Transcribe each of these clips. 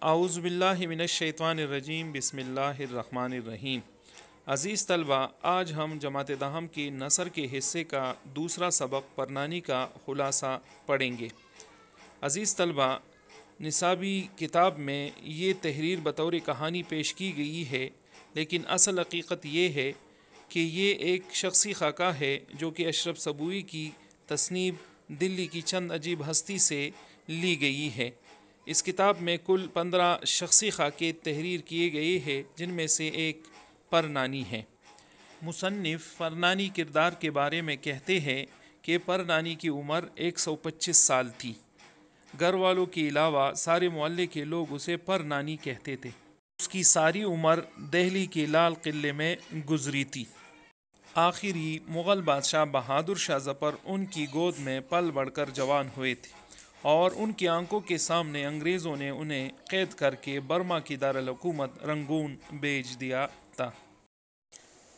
اعوذ باللہ من الشیطان الرجیم بسم اللہ الرحمن الرحیم۔ عزیز طلبہ، آج ہم جماعت دہم کی نثر کے حصے کا دوسرا سبق پرنانی کا خلاصہ پڑھیں گے۔ عزیز طلبہ، نصابی کتاب میں یہ تحریر بطور کہانی پیش کی گئی ہے، لیکن اصل حقیقت یہ ہے کہ یہ ایک شخصی خاکہ ہے جو کہ اشرف سبوئی کی تصنیف دلی کی چند عجیب ہستی سے لی گئی ہے۔ اس کتاب میں کل 15 شخصی خاکے تحریر کیے گئے ہیں، جن میں سے ایک پرنانی ہے۔ مصنف پرنانی کردار کے بارے میں کہتے ہیں کہ پرنانی کی عمر 125 سال تھی۔ گھر والوں کے علاوہ سارے محلے کے لوگ اسے پرنانی کہتے تھے۔ اس کی ساری عمر دہلی کے لال قلعے میں گزری تھی۔ آخری مغل بادشاہ بہادر شاہ ظفر ان کی گود میں پل بڑھ کر جوان ہوئے تھے اور ان کی آنکھوں کے سامنے انگریزوں نے انہیں قید کر کے برما کی دارالحکومت رنگون بھیج دیا تھا۔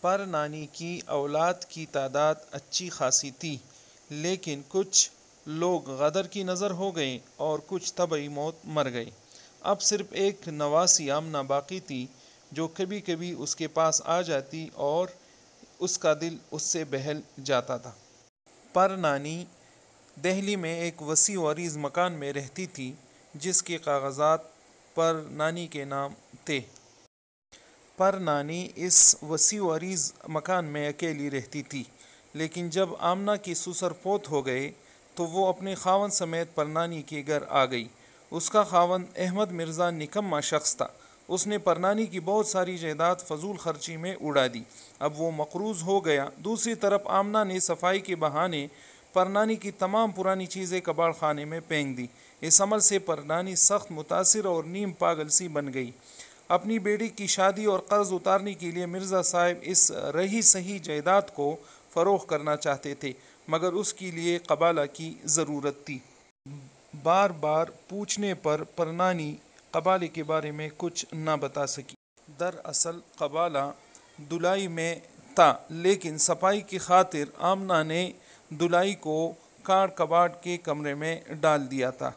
پرنانی کی اولاد کی تعداد اچھی خاصی تھی، لیکن کچھ لوگ غدر کی نظر ہو گئے اور کچھ طبعی موت مر گئے۔ اب صرف ایک نواسی آمنہ باقی تھی، جو کبھی کبھی اس کے پاس آ جاتی اور اس کا دل اس سے بہل جاتا تھا۔ پرنانی دہلی میں ایک وسیع و عریض مکان میں رہتی تھی، جس کے کاغذات پرنانی کے نام تھے۔ پرنانی اس وسیع و عریض مکان میں اکیلی رہتی تھی، لیکن جب آمنہ کی سسر فوت ہو گئے تو وہ اپنے خاوند سمیت پرنانی کے گھر آ گئی۔ اس کا خاوند احمد مرزا نکما شخص تھا۔ اس نے پرنانی کی بہت ساری جائیداد فضول خرچی میں اڑا دی۔ اب وہ مقروض ہو گیا۔ دوسری طرف آمنہ نے صفائی کے بہانے پرنانی کی تمام پرانی چیزیں کباڑ خانے میں پھینک دی۔ اس عمل سے پرنانی سخت متاثر اور نیم پاگل سی بن گئی۔ اپنی بیٹی کی شادی اور قرض اتارنے کے لیے مرزا صاحب اس رہی سہی جائیداد کو فروخت کرنا چاہتے تھے، مگر اس کے لیے قبالہ کی ضرورت تھی۔ بار بار پوچھنے پر پرنانی قبالے کے بارے میں کچھ نہ بتا سکی۔ دراصل قبالہ دلائی میں تھا، لیکن صفائی کی خاطر آمنہ نے دلائی کو کاٹ کباٹ کے کمرے میں ڈال دیا تھا۔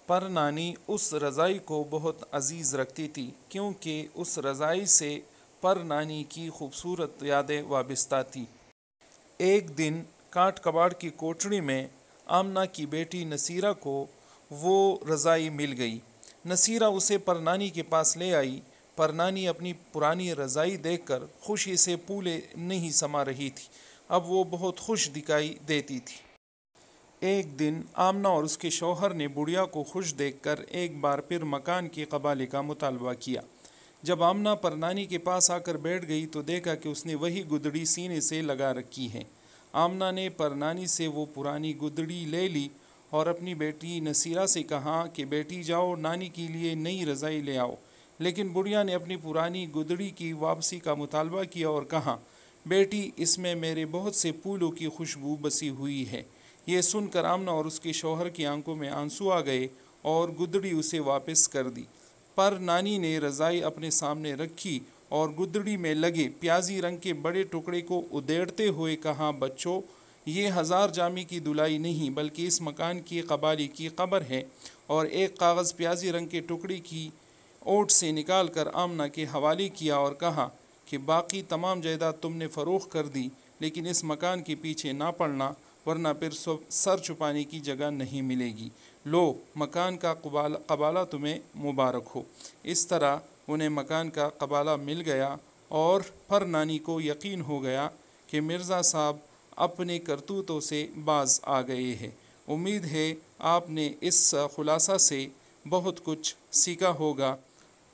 پرنانی اس رضائی کو بہت عزیز رکھتی تھی، کیونکہ اس رضائی سے پرنانی کی خوبصورت یادیں وابستہ تھیں۔ ایک دن کاٹ کباٹ کی کوٹڑی میں آمنہ کی بیٹی نصیرہ کو وہ رضائی مل گئی۔ نصیرہ اسے پرنانی کے پاس لے آئی۔ پرنانی اپنی پرانی رضائی دیکھ کر خوشی سے پھولے نہیں سما رہی تھی۔ اب وہ بہت خوش دکھائی دیتی تھی۔ ایک دن آمنہ اور اس کے شوہر نے بڑھیا کو خوش دیکھ کر ایک بار پھر مکان کے قبالے کا مطالبہ کیا۔ جب آمنہ پرنانی کے پاس آ کر بیٹھ گئی تو دیکھا کہ اس نے وہی گدڑی سینے سے لگا رکھی ہے۔ آمنہ نے پرنانی سے وہ پرانی گدڑی لے لی اور اپنی بیٹی نصیرہ سے کہا کہ بیٹی جاؤ نانی کے لیے نئی رضائی لے آؤ، لیکن بڑھیا نے اپنی پرانی گدڑی کی واپسی کا مطالبہ کیا اور کہا، بیٹی اس میں میرے بہت سے پھولوں کی خوشبو بسی ہوئی ہے۔ یہ سن کر آمنہ اور اس کے شوہر کی آنکھوں میں آنسو آ گئے اور گدڑی اسے واپس کر دی۔ پرنانی نے رضائی اپنے سامنے رکھی اور گدڑی میں لگے پیازی رنگ کے بڑے ٹکڑے کو ادھیڑتے ہوئے کہا، بچوں، یہ 1000 جامی کی دلائی نہیں بلکہ اس مکان کی قبالی کی قبر ہے، اور ایک کاغذ پیازی رنگ کے ٹکڑے کی اوٹ سے نکال کر آمنہ کے حوالے کیا اور کہا کہ باقی تمام جائیداد تم نے فروخت کر دی، لیکن اس مکان کے پیچھے نہ پڑنا، ورنہ پھر سر چھپانے کی جگہ نہیں ملے گی۔ لو، مکان کا قبالہ تمہیں مبارک ہو۔ اس طرح انہیں مکان کا قبالہ مل گیا اور پرنانی کو یقین ہو گیا کہ مرزا صاحب اپنے کرتوتوں سے باز آ گئے ہیں۔ امید ہے آپ نے اس خلاصہ سے بہت کچھ سیکھا ہوگا۔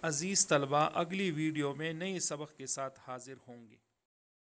عزیز طلبہ، اگلی ویڈیو میں نئے سبق کے ساتھ حاضر ہوں گے۔